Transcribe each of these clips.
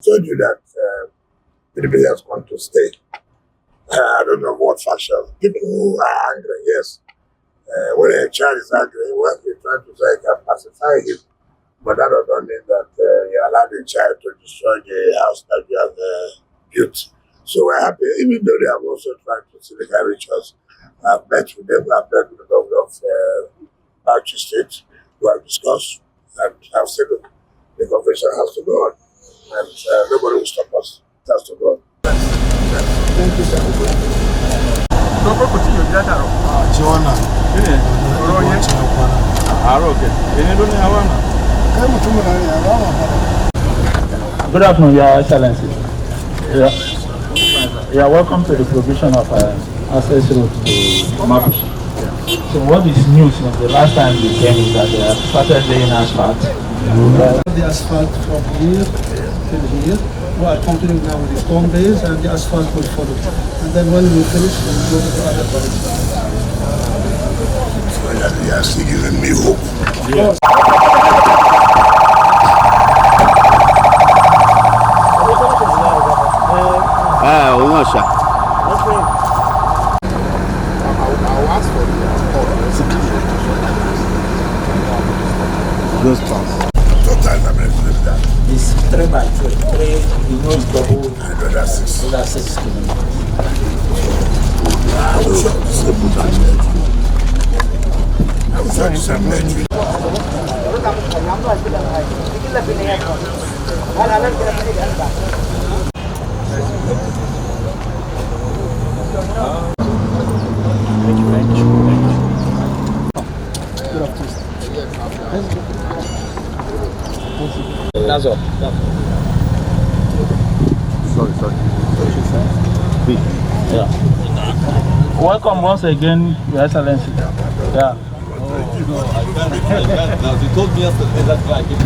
told you that PDP has come to stay. I don't know what faction. People who are angry, yes. When a child is angry, what you try to say can pacify him. But that doesn't mean that you allow the child to destroy the house that you have built. So we're happy, even though they have also tried to see the guy reach us. I've met with them, I've met with the governor of Bauchi State, who have discussed, and I've said the convention has to go on. And nobody will stop us. It has to go on. Thank you, sir. Good afternoon, Your Excellency. You are welcome to the provision of access road to Mabushi. So what is new since the last time we came is that they have started laying asphalt. The asphalt from here till here. We are continuing now with the stone base and the asphalt will follow. And then when we finish, we will go to the other direction. They are still giving me hope. Yes. We're not sure. I'll ask for Those plans. Sometimes I'm going to do that. It's 3 by 3. 3, you know, double. I know that's 6. That's 6 kilometers. I will show you some metry. That's all. Sorry. Yeah. Welcome once again, Your Excellency. Yeah. No, I can't. Now, you told me yesterday, that's why I came.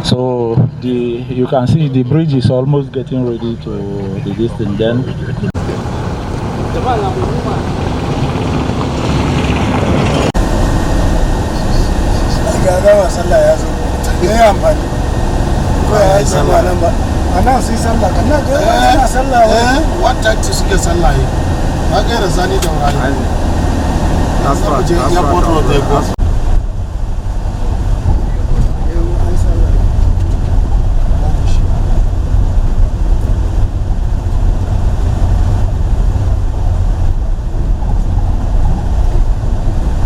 So you can see the bridge is almost getting ready to the distance then. What time to see sallah? I get a sunny door. That's right.